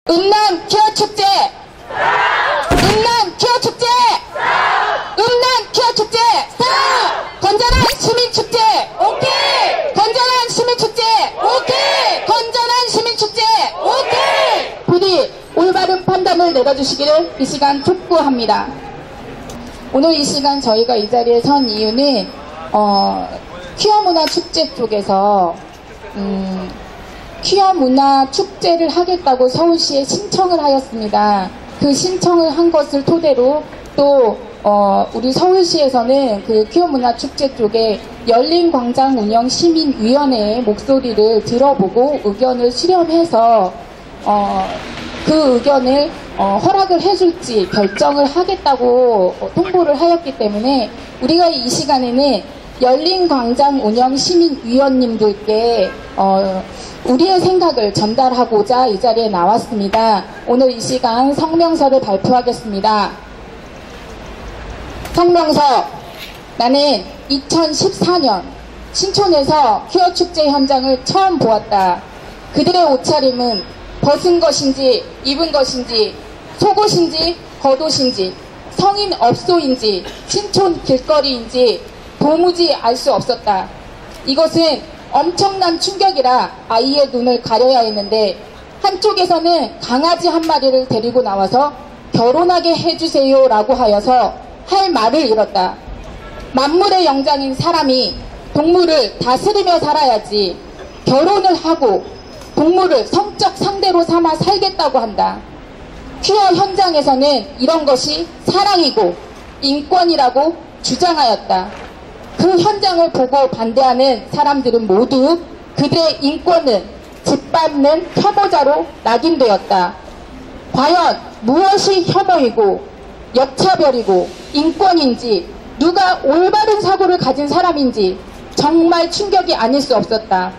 음남 퀴어축제! 음남 퀴어축제! 음남 퀴어축제! 스탑! 건전한 시민축제! 오케이! 건전한 시민축제! 오케이! 건전한 시민축제! 오케이! 부디 올바른 판단을 내려주시기를 이 시간 촉구합니다. 오늘 이 시간 저희가 이 자리에 선 이유는 퀴어문화축제 쪽에서 퀴어 문화 축제를 하겠다고 서울시에 신청을 하였습니다. 그 신청을 한 것을 토대로 또 우리 서울시에서는 그 퀴어 문화 축제 쪽에 열린광장 운영 시민위원회의 목소리를 들어보고 의견을 수렴해서 그 의견을 허락을 해줄지 결정을 하겠다고 통보를 하였기 때문에 우리가 이 시간에는 열린광장 운영 시민위원님들께 우리의 생각을 전달하고자 이 자리에 나왔습니다. 오늘 이 시간 성명서를 발표하겠습니다. 성명서. 나는 2014년 신촌에서 퀴어축제 현장을 처음 보았다. 그들의 옷차림은 벗은 것인지 입은 것인지 속옷인지 겉옷인지 성인 업소인지 신촌 길거리인지 도무지 알 수 없었다. 이것은 엄청난 충격이라 아이의 눈을 가려야 했는데 한쪽에서는 강아지 한 마리를 데리고 나와서 결혼하게 해주세요 라고 하여서 할 말을 잃었다. 만물의 영장인 사람이 동물을 다스리며 살아야지 결혼을 하고 동물을 성적 상대로 삼아 살겠다고 한다. 퀴어 현장에서는 이런 것이 사랑이고 인권이라고 주장하였다. 그 현장을 보고 반대하는 사람들은 모두 그들의 인권을 짓밟는 혐오자로 낙인되었다. 과연 무엇이 혐오이고 역차별이고 인권인지 누가 올바른 사고를 가진 사람인지 정말 충격이 아닐 수 없었다.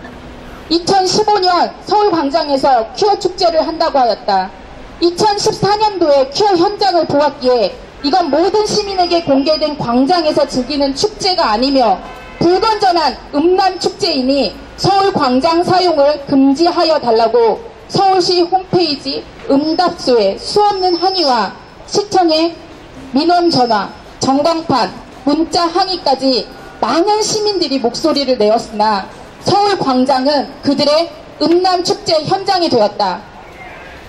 2015년 서울광장에서 퀴어 축제를 한다고 하였다. 2014년도에 퀴어 현장을 보았기에 이건 모든 시민에게 공개된 광장에서 즐기는 축제가 아니며 불건전한 음란 축제이니 서울 광장 사용을 금지하여 달라고 서울시 홈페이지 응답소에 수없는 항의와 시청에 민원 전화, 전광판, 문자 항의까지 많은 시민들이 목소리를 내었으나 서울 광장은 그들의 음란 축제 현장이 되었다.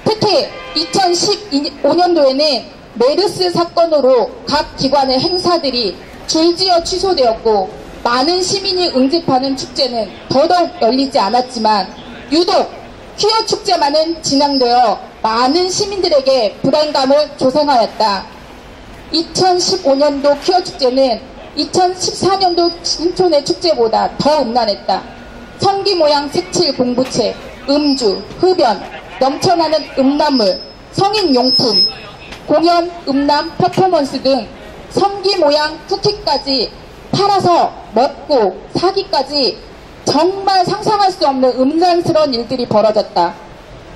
특히 2015년도에는 메르스 사건으로 각 기관의 행사들이 줄지어 취소되었고 많은 시민이 응집하는 축제는 더더욱 열리지 않았지만 유독 퀴어 축제만은 진행되어 많은 시민들에게 불안감을 조성하였다. 2015년도 퀴어 축제는 2014년도 신촌의 축제보다 더 음란했다. 성기 모양 색칠 공부체, 음주, 흡연, 넘쳐나는 음란물, 성인용품, 공연, 음란, 퍼포먼스 등 성기 모양 쿠키까지 팔아서 먹고 사기까지 정말 상상할 수 없는 음란스러운 일들이 벌어졌다.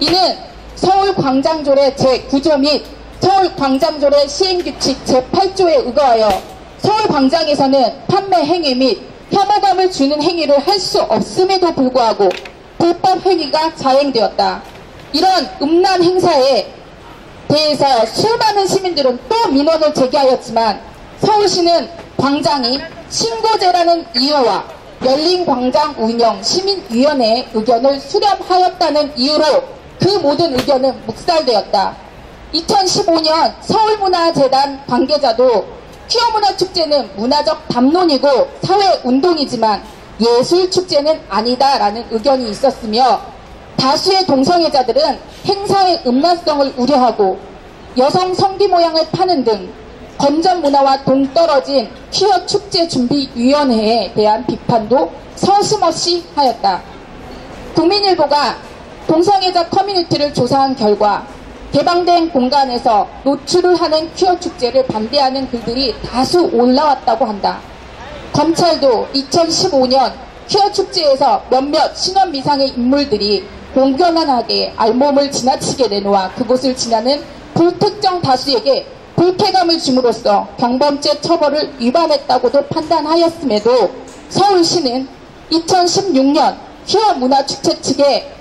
이는 서울광장조례 제9조 및 서울광장조례 시행규칙 제8조에 의거하여 서울광장에서는 판매 행위 및 혐오감을 주는 행위를 할 수 없음에도 불구하고 불법 행위가 자행되었다. 이런 음란 행사에 대해서 수많은 시민들은 또 민원을 제기하였지만 서울시는 광장이 신고제라는 이유와 열린광장 운영 시민위원회의 의견을 수렴하였다는 이유로 그 모든 의견은 묵살되었다. 2015년 서울문화재단 관계자도 퀴어문화축제는 문화적 담론이고 사회운동이지만 예술축제는 아니다라는 의견이 있었으며 다수의 동성애자들은 행사의 음란성을 우려하고 여성 성기 모양을 파는 등 건전 문화와 동떨어진 퀴어 축제 준비위원회에 대한 비판도 서슴없이 하였다. 국민일보가 동성애자 커뮤니티를 조사한 결과 개방된 공간에서 노출을 하는 퀴어 축제를 반대하는 글들이 다수 올라왔다고 한다. 검찰도 2015년 퀴어 축제에서 몇몇 신원 미상의 인물들이 공견하게 알몸을 지나치게 내놓아 그곳을 지나는 불특정 다수에게 불쾌감을 줌으로써 경범죄 처벌을 위반했다고도 판단하였음에도 서울시는 2016년 퀴어 문화축제 측에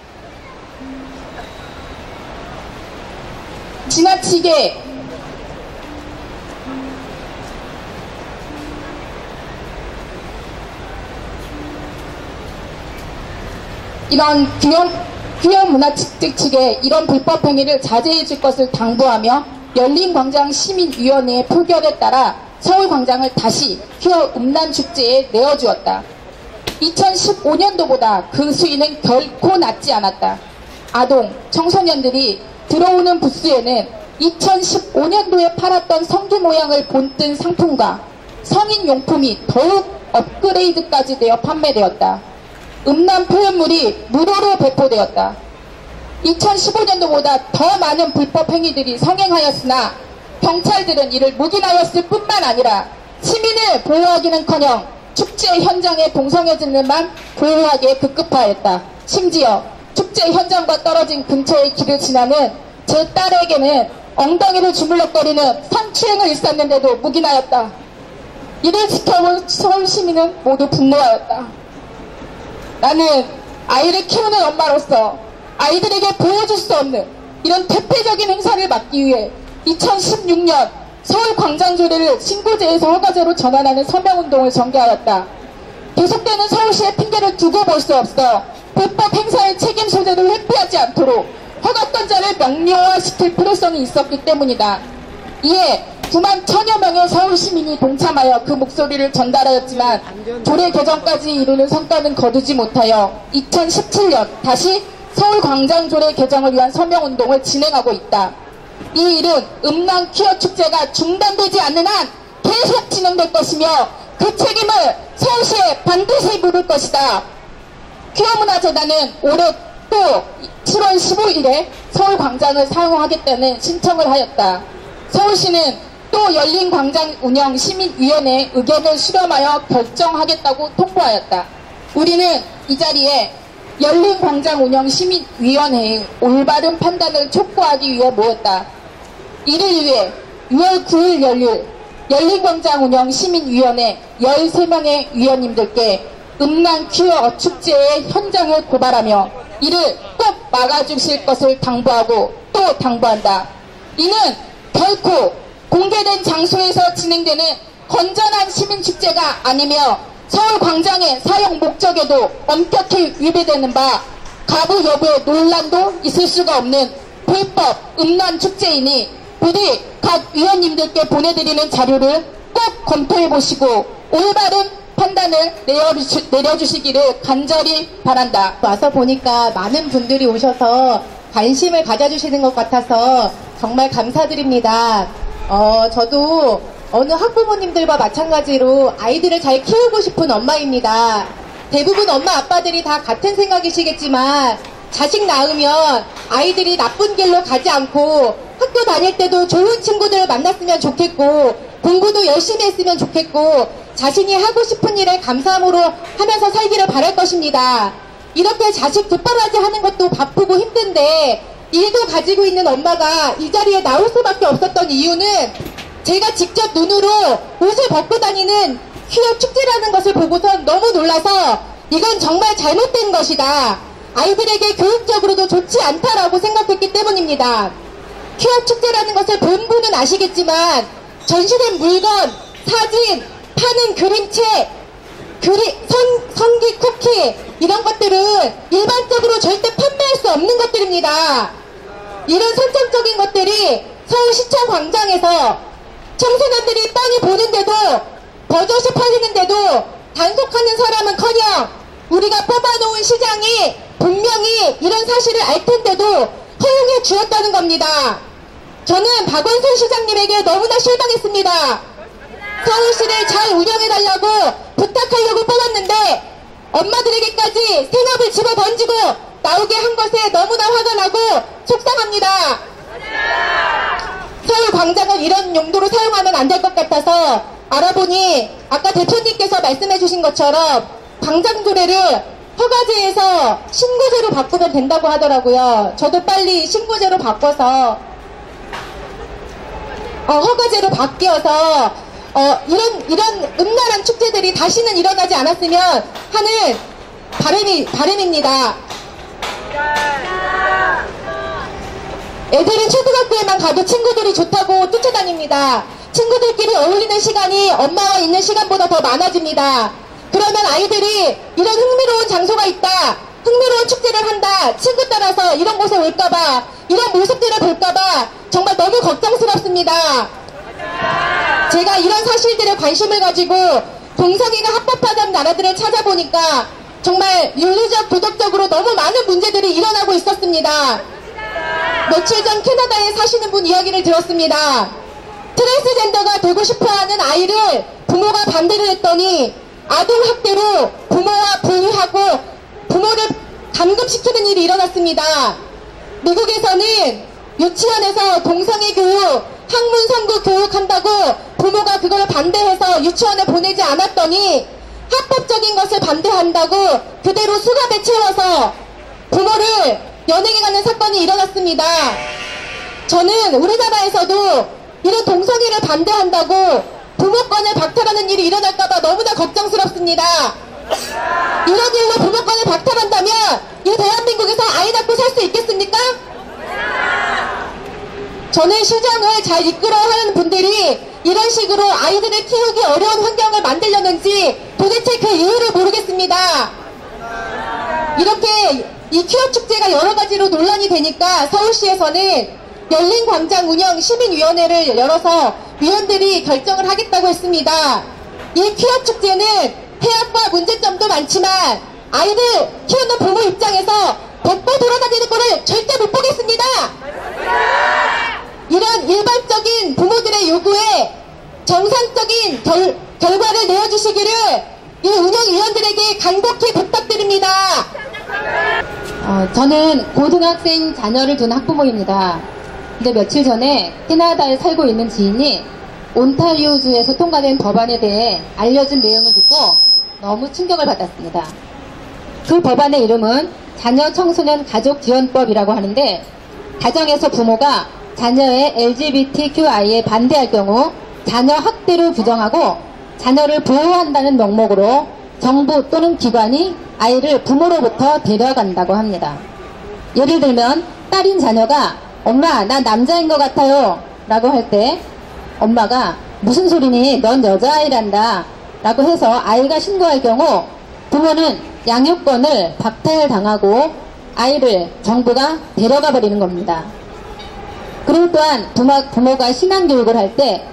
지나치게 이런 규현문화축제 측에 이런 불법 행위를 자제해 줄 것을 당부하며 열린광장 시민위원회의 표결에 따라 서울광장을 다시 퀴어 음란축제에 내어주었다. 2015년도보다 그 수위는 결코 낮지 않았다. 아동, 청소년들이 들어오는 부스에는 2015년도에 팔았던 성기 모양을 본뜬 상품과 성인용품이 더욱 업그레이드까지 되어 판매되었다. 음란 표현물이 무료로 배포되었다. 2015년도보다 더 많은 불법 행위들이 성행하였으나 경찰들은 이를 묵인하였을 뿐만 아니라 시민을 보호하기는커녕 축제 현장에 동성애자들만 보호하기에 급급하였다. 심지어 축제 현장과 떨어진 근처의 길을 지나는 제 딸에게는 엉덩이를 주물럭거리는 성추행을 일삼는데도 묵인하였다. 이를 지켜본 서울 시민은 모두 분노하였다. 나는 아이를 키우는 엄마로서 아이들에게 보여줄 수 없는 이런 대표적인 행사를 막기 위해 2016년 서울 광장조례를 신고제에서 허가제로 전환하는 서명운동을 전개하였다. 계속되는 서울시의 핑계를 두고 볼 수 없어 불법 행사의 책임 소재를 회피하지 않도록 허가권자를 명료화시킬 필요성이 있었기 때문이다. 이에 9만 1000여 명의 서울 시민이 동참하여 그 목소리를 전달하였지만 조례 개정까지 이루는 성과는 거두지 못하여 2017년 다시 서울 광장조례 개정을 위한 서명운동을 진행하고 있다. 이 일은 음란 퀴어 축제가 중단되지 않는 한 계속 진행될 것이며 그 책임을 서울시에 반드시 물을 것이다. 퀴어문화재단은 올해 또 7월 15일에 서울광장을 사용하겠다는 신청을 하였다. 서울시는 또 열린광장 운영 시민위원회의 의견을 수렴하여 결정하겠다고 통보하였다. 우리는 이 자리에 열린광장 운영 시민위원회의 올바른 판단을 촉구하기 위해 모였다. 이를 위해 6월 9일 열릴 열린광장 운영 시민위원회 13명의 위원님들께 음란 퀴어 축제의 현장을 고발하며 이를 꼭 막아주실 것을 당부하고 또 당부한다. 이는 결코 공개된 장소에서 진행되는 건전한 시민축제가 아니며 서울광장의 사용 목적에도 엄격히 위배되는 바 가부 여부의 논란도 있을 수가 없는 불법 음란 축제이니 부디 각 위원님들께 보내드리는 자료를 꼭 검토해보시고 올바른 판단을 내려주시기를 간절히 바란다. 와서 보니까 많은 분들이 오셔서 관심을 가져주시는 것 같아서 정말 감사드립니다. 저도 어느 학부모님들과 마찬가지로 아이들을 잘 키우고 싶은 엄마입니다. 대부분 엄마 아빠들이 다 같은 생각이시겠지만 자식 낳으면 아이들이 나쁜 길로 가지 않고 학교 다닐 때도 좋은 친구들을 만났으면 좋겠고 공부도 열심히 했으면 좋겠고 자신이 하고 싶은 일에 감사함으로 하면서 살기를 바랄 것입니다. 이렇게 자식 뒷바라지 하는 것도 바쁘고 힘든데 일도 가지고 있는 엄마가 이 자리에 나올 수밖에 없었던 이유는 제가 직접 눈으로 옷을 벗고 다니는 퀴어 축제라는 것을 보고선 너무 놀라서 이건 정말 잘못된 것이다. 아이들에게 교육적으로도 좋지 않다라고 생각했기 때문입니다. 퀴어 축제라는 것을 본부는 아시겠지만 전시된 물건, 사진, 파는 그림책, 성기 쿠키 이런 것들은 일반적으로 절대 판매할 수 없는 것들입니다. 이런 선정적인 것들이 서울시청 광장에서 청소년들이 뻔히 보는데도 버젓이 팔리는데도 단속하는 사람은커녕 우리가 뽑아놓은 시장이 분명히 이런 사실을 알 텐데도 허용해 주었다는 겁니다. 저는 박원순 시장님에게 너무나 실망했습니다. 서울시를 잘 운영해달라고 부탁하려고 뽑았는데 엄마들에게까지 생업을 집어던지고 나오게 한 것에 너무나 화가 나고 속상합니다. 서울 광장을 이런 용도로 사용하면 안 될 것 같아서 알아보니 아까 대표님께서 말씀해 주신 것처럼 광장조례를 허가제에서 신고제로 바꾸면 된다고 하더라고요. 저도 빨리 신고제로 바꿔서 허가제로 바뀌어서 이런 음란한 축제들이 다시는 일어나지 않았으면 하는 바람입니다. 애들은 초등학교에만 가도 친구들이 좋다고 쫓아다닙니다. 친구들끼리 어울리는 시간이 엄마와 있는 시간보다 더 많아집니다. 그러면 아이들이 이런 흥미로운 장소가 있다, 흥미로운 축제를 한다, 친구 따라서 이런 곳에 올까봐, 이런 모습들을 볼까봐 정말 너무 걱정스럽습니다. 제가 이런 사실들에 관심을 가지고 동성애가 합법화된 나라들을 찾아보니까 정말 윤리적, 도덕적으로 너무 많은 문제들이 일어나고 있었습니다. 며칠 전 캐나다에 사시는 분 이야기를 들었습니다. 트랜스젠더가 되고 싶어하는 아이를 부모가 반대를 했더니 아동학대로 부모와 분리하고 부모를 감금시키는 일이 일어났습니다. 미국에서는 유치원에서 동성애 교육, 학문 선구 교육한다고 부모가 그걸 반대해서 유치원에 보내지 않았더니 합법적인 것을 반대한다고 그대로 수갑에 채워서 부모를 연행해 가는 사건이 일어났습니다. 저는 우리나라에서도 이런 동성애를 반대한다고 부모권을 박탈하는 일이 일어날까봐 너무나 걱정스럽습니다. 이런 일로 부모권을 박탈한다면 이 대한민국에서 아이 낳고 살 수 있겠습니까? 저는 시장을 잘 이끌어야 하는 분들이 이런 식으로 아이들을 키우기 어려운 환경을 만들려는지 도대체 그 이유를 모르겠습니다. 이렇게 이 퀴어 축제가 여러 가지로 논란이 되니까 서울시에서는 열린 광장 운영 시민위원회를 열어서 위원들이 결정을 하겠다고 했습니다. 이 퀴어 축제는 해악과 문제점도 많지만 아이들 키우는 부모 입장에서 벚보 돌아다니는 거를 절대 못 보겠습니다. 이런 일반적인 부모들의 요구에 정상적인 결과를 내어주시기를 이 운영위원들에게 간곡히 부탁드립니다. 저는 고등학생 자녀를 둔 학부모입니다. 근데 며칠 전에 캐나다에 살고 있는 지인이 온타리오주에서 통과된 법안에 대해 알려준 내용을 듣고 너무 충격을 받았습니다. 그 법안의 이름은 자녀 청소년 가족 지원법이라고 하는데, 가정에서 부모가 자녀의 LGBTQI에 반대할 경우 자녀 학대로 규정하고 자녀를 보호한다는 명목으로 정부 또는 기관이 아이를 부모로부터 데려간다고 합니다. 예를 들면 딸인 자녀가 엄마 나 남자인 것 같아요 라고 할 때 엄마가 무슨 소리니 넌 여자아이란다 라고 해서 아이가 신고할 경우 부모는 양육권을 박탈당하고 아이를 정부가 데려가 버리는 겁니다. 그리고 또한 부모가 신앙교육을 할 때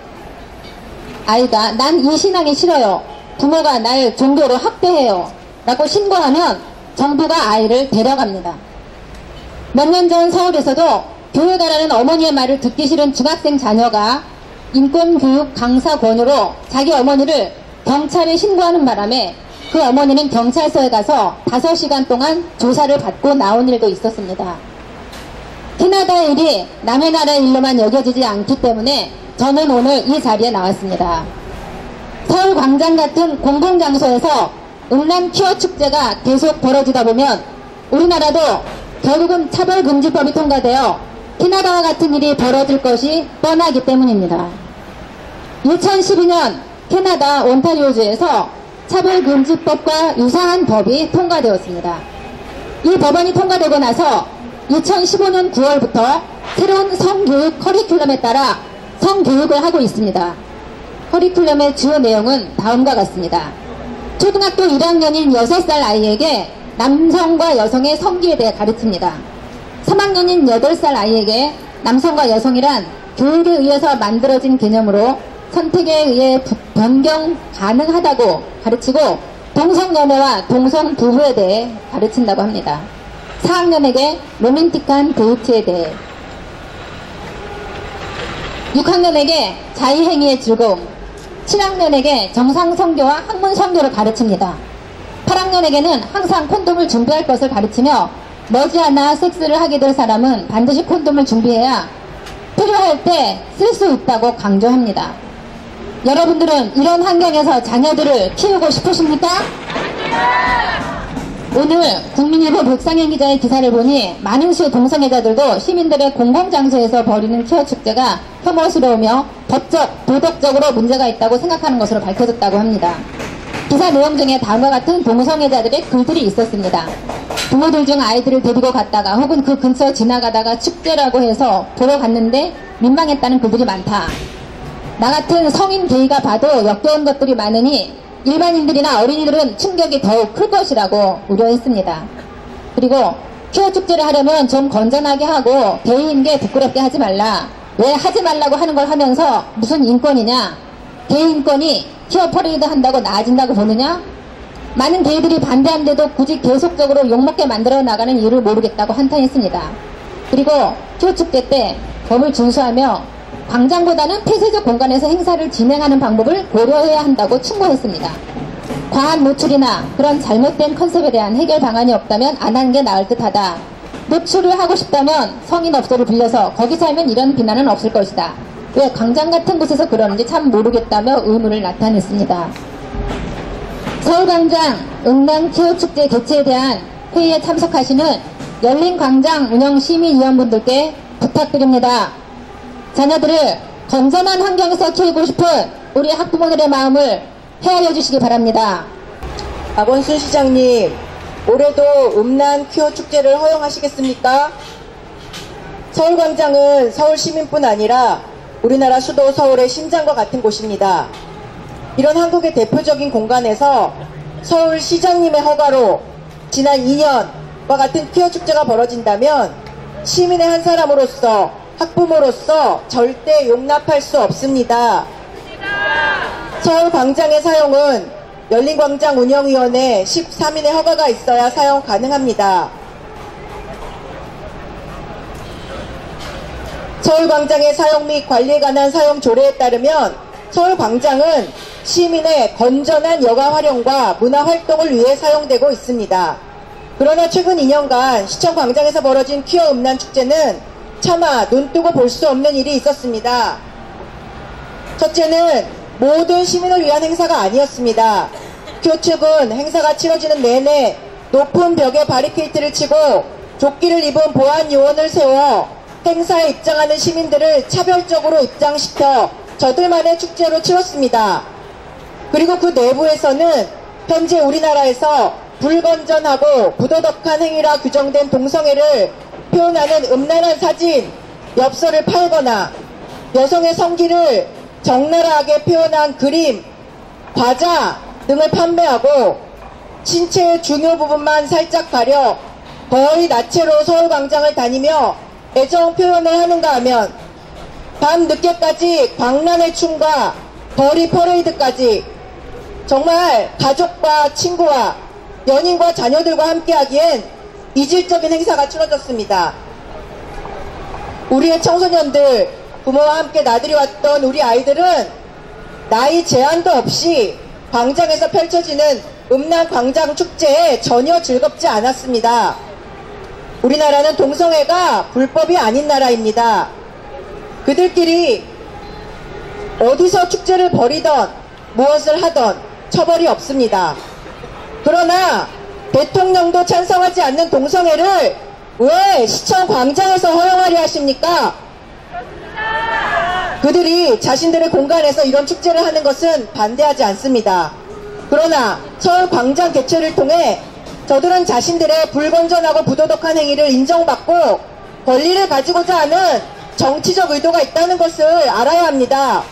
아이가 난 이 신앙이 싫어요, 부모가 날 종교로 학대해요 라고 신고하면 정부가 아이를 데려갑니다. 몇 년 전 서울에서도 교회 가라는 어머니의 말을 듣기 싫은 중학생 자녀가 인권교육 강사 권유로 자기 어머니를 경찰에 신고하는 바람에 그 어머니는 경찰서에 가서 5시간 동안 조사를 받고 나온 일도 있었습니다. 캐나다의 일이 남의 나라의 일로만 여겨지지 않기 때문에 저는 오늘 이 자리에 나왔습니다. 서울 광장 같은 공공장소에서 음란 퀴어 축제가 계속 벌어지다 보면 우리나라도 결국은 차별금지법이 통과되어 캐나다와 같은 일이 벌어질 것이 뻔하기 때문입니다. 2012년 캐나다 온타리오주에서 차별금지법과 유사한 법이 통과되었습니다. 이 법안이 통과되고 나서 2015년 9월부터 새로운 성교육 커리큘럼에 따라 성교육을 하고 있습니다. 커리큘럼의 주요 내용은 다음과 같습니다. 초등학교 1학년인 6살 아이에게 남성과 여성의 성기에 대해 가르칩니다. 3학년인 8살 아이에게 남성과 여성이란 교육에 의해서 만들어진 개념으로 선택에 의해 변경 가능하다고 가르치고 동성연애와 동성부부에 대해 가르친다고 합니다. 4학년에게 로맨틱한 데이트에 대해, 6학년에게 자의행위의 즐거움, 7학년에게 정상성교와 학문성교를 가르칩니다. 8학년에게는 항상 콘돔을 준비할 것을 가르치며 머지않아 섹스를 하게 될 사람은 반드시 콘돔을 준비해야 필요할 때 쓸 수 있다고 강조합니다. 여러분들은 이런 환경에서 자녀들을 키우고 싶으십니까? 오늘 국민일보 백상현 기자의 기사를 보니 많은 시 동성애자들도 시민들의 공공장소에서 벌이는 퀴어 축제가 혐오스러우며 법적, 도덕적으로 문제가 있다고 생각하는 것으로 밝혀졌다고 합니다. 기사 내용 중에 다음과 같은 동성애자들의 글들이 있었습니다. 부모들 중 아이들을 데리고 갔다가 혹은 그 근처 지나가다가 축제라고 해서 보러 갔는데 민망했다는 글들이 많다. 나 같은 성인 게이가 봐도 역겨운 것들이 많으니 일반인들이나 어린이들은 충격이 더욱 클 것이라고 우려했습니다. 그리고 퀴어 축제를 하려면 좀 건전하게 하고 게이인 게 부끄럽게 하지 말라. 왜 하지 말라고 하는 걸 하면서 무슨 인권이냐? 게이 인권이 퀴어 퍼레이드 한다고 나아진다고 보느냐? 많은 게이들이 반대한데도 굳이 계속적으로 욕먹게 만들어 나가는 이유를 모르겠다고 한탄했습니다. 그리고 퀴어 축제 때 법을 준수하며 광장보다는 폐쇄적 공간에서 행사를 진행하는 방법을 고려해야 한다고 충고했습니다. 과한 노출이나 그런 잘못된 컨셉에 대한 해결 방안이 없다면 안 하는 게 나을 듯하다. 노출을 하고 싶다면 성인업소를 빌려서 거기 살면 이런 비난은 없을 것이다. 왜 광장 같은 곳에서 그러는지 참 모르겠다며 의문을 나타냈습니다. 서울광장 응남 퀴어 축제 개최에 대한 회의에 참석하시는 열린광장 운영 시민위원분들께 부탁드립니다. 자녀들을 건전한 환경에서 키우고 싶은 우리 학부모들의 마음을 헤아려 주시기 바랍니다. 박원순 시장님, 올해도 음란 퀴어 축제를 허용하시겠습니까? 서울광장은 서울 시민뿐 아니라 우리나라 수도 서울의 심장과 같은 곳입니다. 이런 한국의 대표적인 공간에서 서울시장님의 허가로 지난 2년과 같은 퀴어 축제가 벌어진다면 시민의 한 사람으로서 학부모로서 절대 용납할 수 없습니다. 서울광장의 사용은 열린광장 운영위원회 13인의 허가가 있어야 사용 가능합니다. 서울광장의 사용 및 관리에 관한 사용 조례에 따르면 서울광장은 시민의 건전한 여가 활용과 문화 활동을 위해 사용되고 있습니다. 그러나 최근 2년간 시청광장에서 벌어진 퀴어 음란 축제는 차마 눈뜨고 볼 수 없는 일이 있었습니다. 첫째는 모든 시민을 위한 행사가 아니었습니다. 퀴어 측은 행사가 치러지는 내내 높은 벽에 바리케이트를 치고 조끼를 입은 보안 요원을 세워 행사에 입장하는 시민들을 차별적으로 입장시켜 저들만의 축제로 치렀습니다. 그리고 그 내부에서는 현재 우리나라에서 불건전하고 부도덕한 행위라 규정된 동성애를 표현하는 음란한 사진, 엽서를 팔거나 여성의 성기를 적나라하게 표현한 그림, 과자 등을 판매하고 신체의 중요 부분만 살짝 가려 거의 나체로 서울광장을 다니며 애정 표현을 하는가 하면 밤 늦게까지 광란의 춤과 거리 퍼레이드까지 정말 가족과 친구와 연인과 자녀들과 함께하기엔 이질적인 행사가 치러졌습니다. 우리의 청소년들, 부모와 함께 나들이 왔던 우리 아이들은 나이 제한도 없이 광장에서 펼쳐지는 음란 광장 축제에 전혀 즐겁지 않았습니다. 우리나라는 동성애가 불법이 아닌 나라입니다. 그들끼리 어디서 축제를 벌이던 무엇을 하던 처벌이 없습니다. 그러나 대통령도 찬성하지 않는 동성애를 왜 시청 광장에서 허용하려 하십니까? 그들이 자신들의 공간에서 이런 축제를 하는 것은 반대하지 않습니다. 그러나 서울 광장 개최를 통해 저들은 자신들의 불건전하고 부도덕한 행위를 인정받고 권리를 가지고자 하는 정치적 의도가 있다는 것을 알아야 합니다.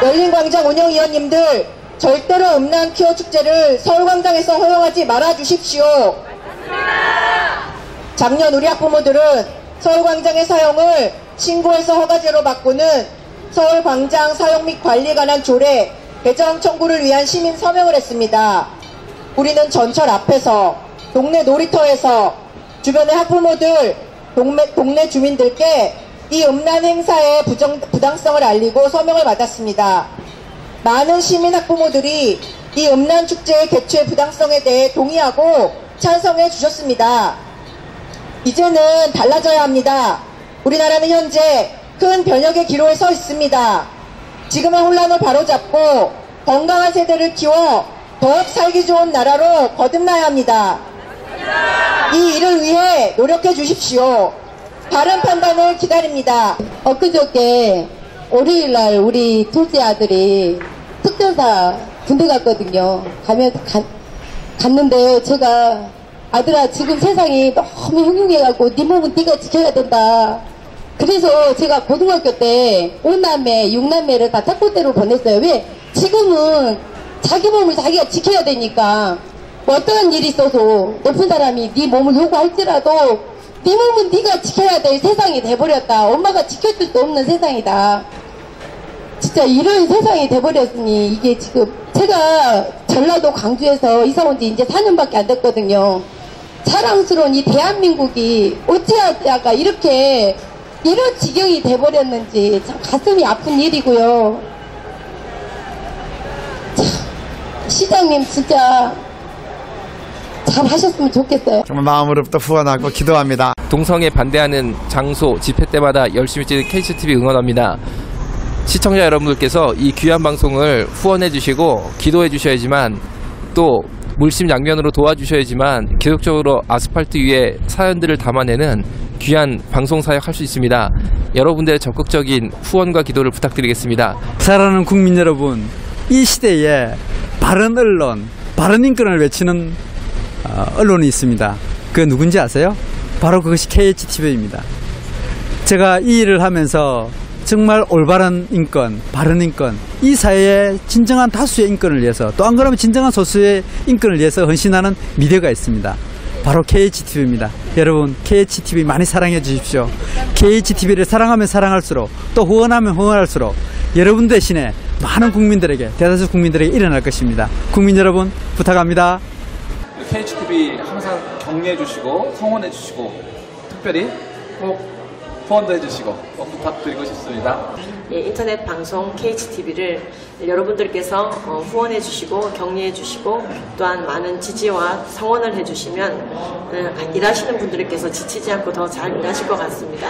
열린광장 운영위원님들, 절대로 음란 퀴어 축제를 서울광장에서 허용하지 말아주십시오. 작년 우리 학부모들은 서울광장의 사용을 신고해서 허가제로 바꾸는 서울광장 사용 및 관리에 관한 조례 개정 청구를 위한 시민 서명을 했습니다. 우리는 전철 앞에서, 동네 놀이터에서 주변의 학부모들, 동네 주민들께 이 음란 행사의 부당성을 알리고 서명을 받았습니다. 많은 시민 학부모들이 이 음란 축제의 개최 부당성에 대해 동의하고 찬성해 주셨습니다. 이제는 달라져야 합니다. 우리나라는 현재 큰 변혁의 기로에 서 있습니다. 지금의 혼란을 바로잡고 건강한 세대를 키워 더욱 살기 좋은 나라로 거듭나야 합니다. 이 일을 위해 노력해 주십시오. 바른 판단을 기다립니다. 엊그저께 월요일날 우리 둘째 아들이 특전사 군대 갔거든요. 갔는데 제가 아들아 지금 세상이 너무 흉흉해갖고 네 몸은 네가 지켜야 된다. 그래서 제가 고등학교 때 5남매 6남매를 다 특고대로 보냈어요. 왜? 지금은 자기 몸을 자기가 지켜야 되니까 뭐 어떠한 일이 있어서 높은 사람이 네 몸을 요구할지라도 네 몸은 네가 지켜야 될 세상이 돼버렸다. 엄마가 지켜줄 수 없는 세상이다. 진짜 이런 세상이 돼버렸으니 이게 지금 제가 전라도 광주에서 이사 온 지 이제 4년밖에 안 됐거든요. 자랑스러운 이 대한민국이 어찌하다가 이렇게 이런 지경이 돼버렸는지 참 가슴이 아픈 일이고요. 참, 시장님 진짜 잘 하셨으면 좋겠어요. 정말 마음으로부터 후원하고 기도합니다. 동성애 반대하는 장소, 집회 때마다 열심히 찍는 KCTV 응원합니다. 시청자 여러분들께서 이 귀한 방송을 후원해 주시고 기도해 주셔야지만 또 물심양면으로 도와주셔야지만 계속적으로 아스팔트 위에 사연들을 담아내는 귀한 방송 사역 할 수 있습니다. 여러분들의 적극적인 후원과 기도를 부탁드리겠습니다. 사랑하는 국민 여러분, 이 시대에 바른 언론, 바른 인권을 외치는 언론이 있습니다. 그게 누군지 아세요? 바로 그것이 KHTV입니다. 제가 이 일을 하면서 정말 올바른 인권, 바른 인권, 이 사회의 진정한 다수의 인권을 위해서 또 안 그러면 진정한 소수의 인권을 위해서 헌신하는 미디어가 있습니다. 바로 KHTV입니다. 여러분 KHTV 많이 사랑해 주십시오. KHTV를 사랑하면 사랑할수록 또 후원하면 후원할수록 여러분 대신에 많은 국민들에게, 대다수 국민들에게 일어날 것입니다. 국민 여러분 부탁합니다. KHTV 항상 격려해 주시고 성원해 주시고 특별히 꼭 후원도 해주시고 부탁드리고 싶습니다. 예, 인터넷 방송 KHTV를 여러분들께서 후원해 주시고 격려해 주시고 또한 많은 지지와 성원을 해 주시면 일하시는 분들께서 지치지 않고 더 잘 일하실 것 같습니다.